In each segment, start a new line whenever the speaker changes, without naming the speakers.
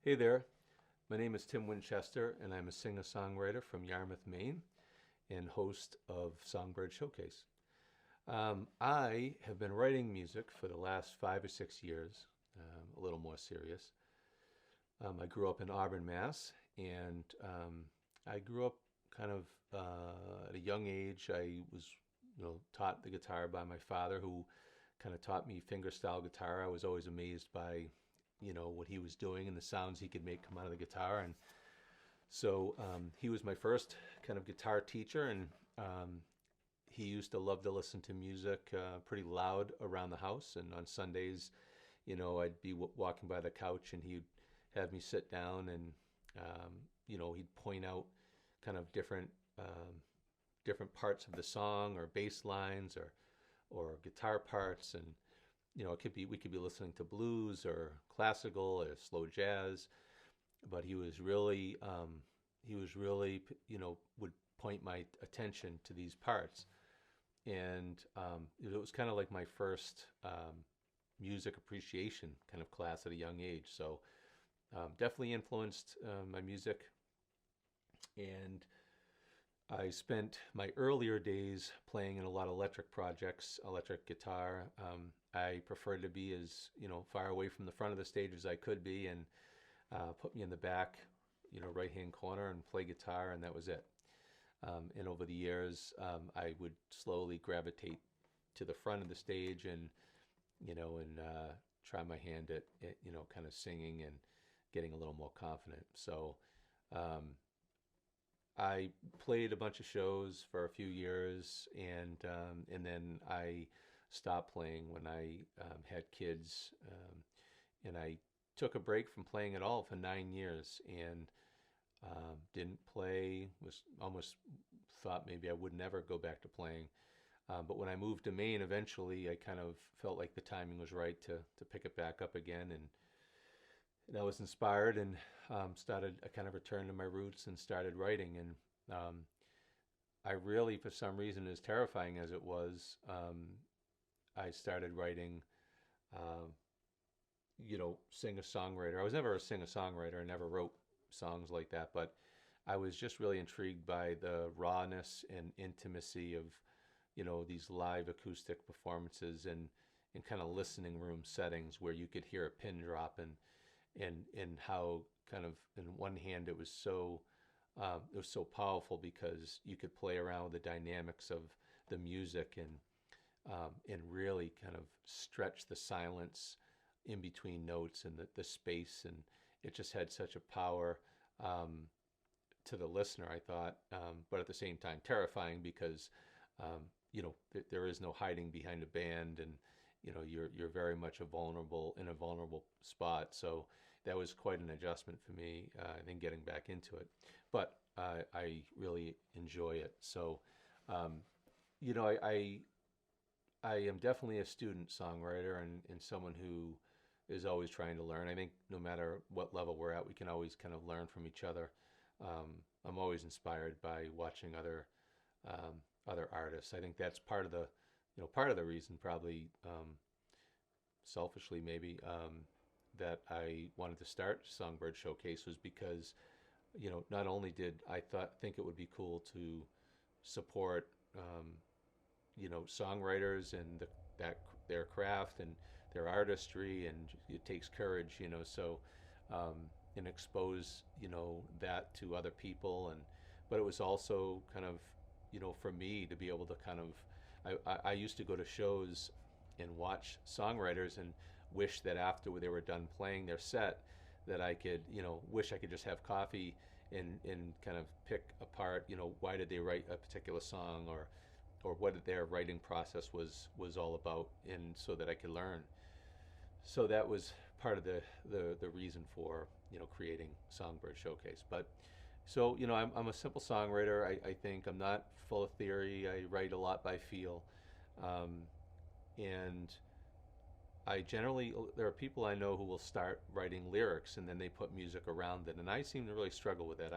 Hey there, my name is Tim Winchester, and I'm a singer-songwriter from Yarmouth, Maine, and host of Songbird Showcase. I have been writing music for the last 5 or 6 years, a little more serious. I grew up in Auburn, Mass, and I grew up kind of at a young age. I was, taught the guitar by my father, who kind of taught me fingerstyle guitar. I was always amazed by, what he was doing and the sounds he could make come out of the guitar. And so he was my first kind of guitar teacher, and he used to love to listen to music pretty loud around the house. And on Sundays, I'd be walking by the couch, and he'd have me sit down, and he'd point out kind of different parts of the song, or bass lines, or guitar parts, and it could be we could be listening to blues or classical or slow jazz, but he was really would point my attention to these parts, and it was kind of like my first music appreciation kind of class at a young age. So definitely influenced my music, and I spent my earlier days playing in a lot of electric projects, electric guitar. I preferred to be as far away from the front of the stage as I could be, and put me in the back, right hand corner, and play guitar, and that was it. And over the years, I would slowly gravitate to the front of the stage, and try my hand at kind of singing and getting a little more confident. So um, I played a bunch of shows for a few years, and then I stopped playing when I had kids, and I took a break from playing at all for 9 years, and didn't play. Was almost thought maybe I would never go back to playing. But when I moved to Maine, eventually I kind of felt like the timing was right to pick it back up again, and I was inspired, and started a kind of return to my roots and started writing. And I really, for some reason, as terrifying as it was, I started writing, uh, singer-songwriter. I was never a singer-songwriter. I never wrote songs like that, but I was just really intrigued by the rawness and intimacy of, these live acoustic performances, and kind of listening room settings where you could hear a pin drop, and how kind of in one hand it was so powerful because you could play around with the dynamics of the music, and really kind of stretch the silence in between notes, and the space, and it just had such a power to the listener, I thought, but at the same time terrifying because there is no hiding behind a band, and you're very much in a vulnerable spot. So that was quite an adjustment for me, then getting back into it. But I really enjoy it. So you know, I am definitely a student songwriter, and someone who is always trying to learn. I think no matter what level we're at, we can always kind of learn from each other. I'm always inspired by watching other artists. I think that's part of the reason, probably selfishly maybe, that I wanted to start Songbird Showcase, was because not only did I think it would be cool to support songwriters and their craft and their artistry, and it takes courage, so and expose that to other people, but it was also kind of for me to be able to kind of I used to go to shows and watch songwriters and wish that after they were done playing their set, that I could wish I could just have coffee and kind of pick apart why did they write a particular song, or what their writing process was all about, and so that I could learn. So that was part of the reason for creating Songbird Showcase. But so I'm a simple songwriter. I think I'm not full of theory. I write a lot by feel, um, and I generally there are people I know who will start writing lyrics and then they put music around it, and I seem to really struggle with that.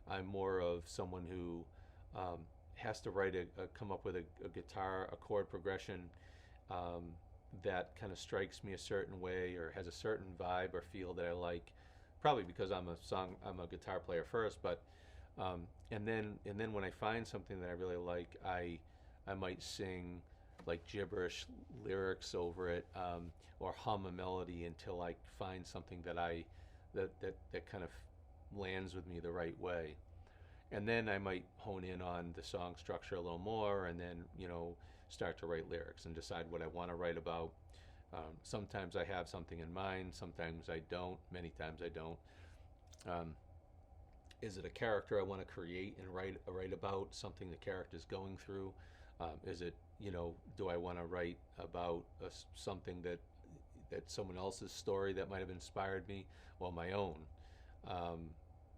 I'm more of someone who um, has to come up with a guitar a chord progression um, that kind of strikes me a certain way, or has a certain vibe or feel that I like, probably because I'm a guitar player first, but and then when I find something that I really like, I might sing like gibberish lyrics over it, or hum a melody until I find something that kind of lands with me the right way. And then I might hone in on the song structure a little more, and then start to write lyrics and decide what I want to write about. Sometimes I have something in mind, sometimes I don't, many times I don't. Um, is it a character I want to create and write about, something the character's going through? Is it, do I want to write about something that someone else's story that might have inspired me, well, my own? Um,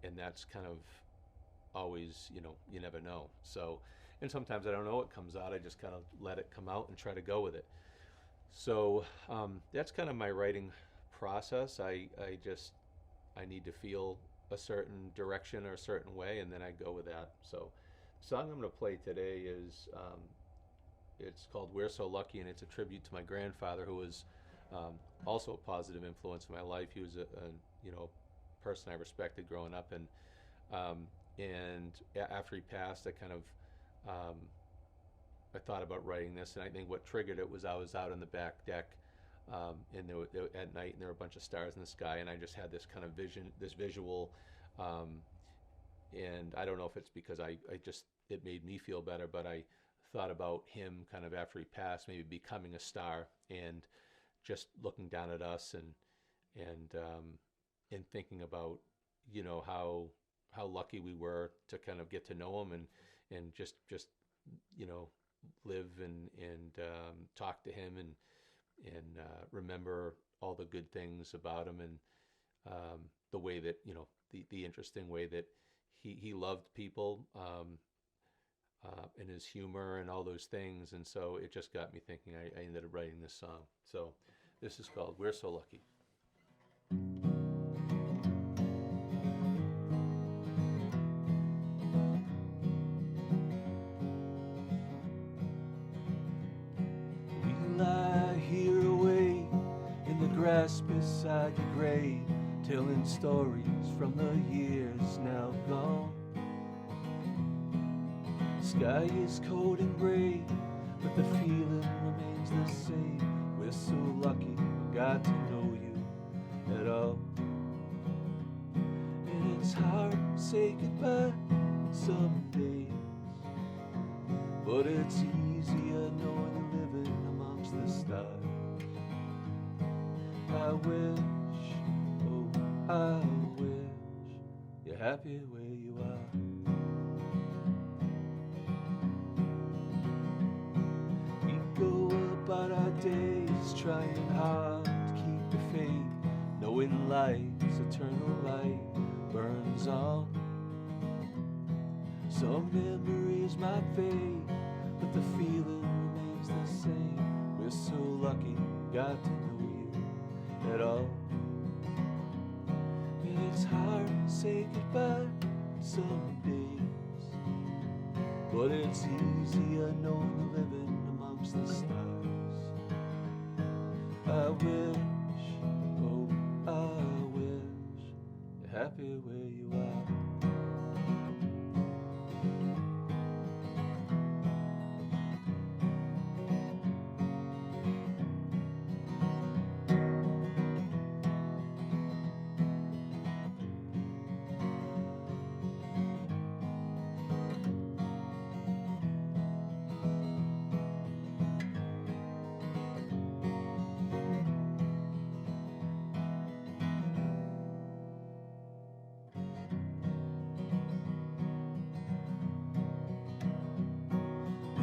and that's kind of always, you never know. So, and sometimes I don't know what comes out. I just kind of let it come out and try to go with it. So that's kind of my writing process. I need to feel a certain direction or a certain way, and then I go with that. So, the song I'm going to play today is it's called "We're So Lucky," and it's a tribute to my grandfather, who was also a positive influence in my life. He was a person I respected growing up, and after he passed, um, I thought about writing this, and I think what triggered it was I was out on the back deck, and at night, and there were a bunch of stars in the sky, and I just had this kind of vision, this visual, um, and I don't know if it's because it made me feel better, but I thought about him kind of after he passed, maybe becoming a star, and just looking down at us, and thinking about how lucky we were to kind of get to know him, and just you know live and talk to him, and remember all the good things about him, and the way that the interesting way that he loved people, and his humor and all those things. And so it just got me thinking. I ended up writing this song. So this is called "We're So Lucky."
Lie here away in the grass beside your grave, telling stories from the years now gone. The sky is cold and gray, but the feeling remains the same. We're so lucky we got to know you at all. And it's hard to say goodbye some days, but it's easier knowing you're living amongst the stars. I wish, oh, I wish you're happy where you are. We go about our days trying hard to keep the faith, knowing life's eternal light burns on. Some memories might fade, but the feeling remains the same. We're so lucky, got to know you at all. And it's hard to say goodbye some days, but it's easier knowing you're living amongst the stars. I wish, oh, I wish you're happy where you are.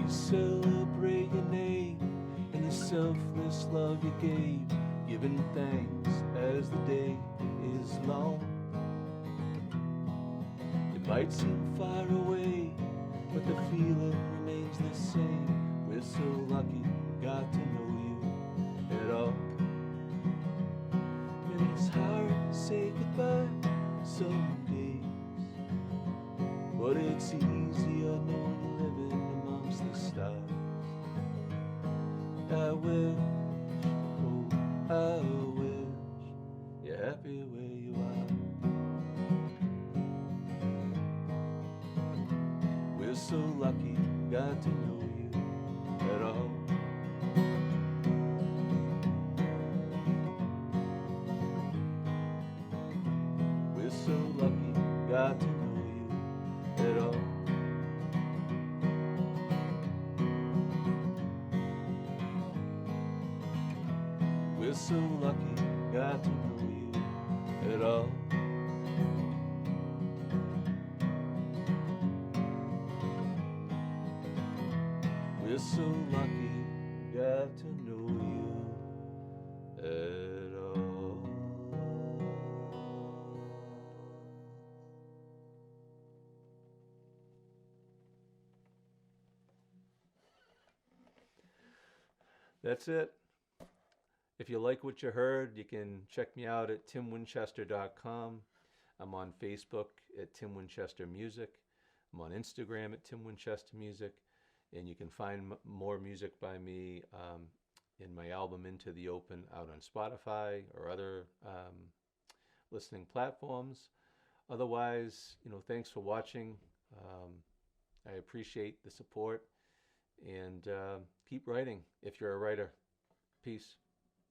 Celebrate your name and the selfless love you gave, giving thanks as the day is long. It might seem far away, but the feeling remains the same. We're so lucky we got to know you at all. And it's hard to say goodbye some days, but it's easier knowing you're living amongst the stars. I wish, oh, I wish you're happy where you are. so lucky, got to know you at all. We're so lucky, got to know you at all. We're so lucky, got to know you at all. We're so lucky, got to know you at all. That's it. If you like what you heard, you can check me out at timwinchester.com. I'm on Facebook at Tim Winchester Music. I'm on Instagram at Tim Winchester Music. And you can find more music by me in my album Into the Open out on Spotify or other listening platforms. Otherwise, thanks for watching. I appreciate the support, and keep writing if you're a writer. Peace.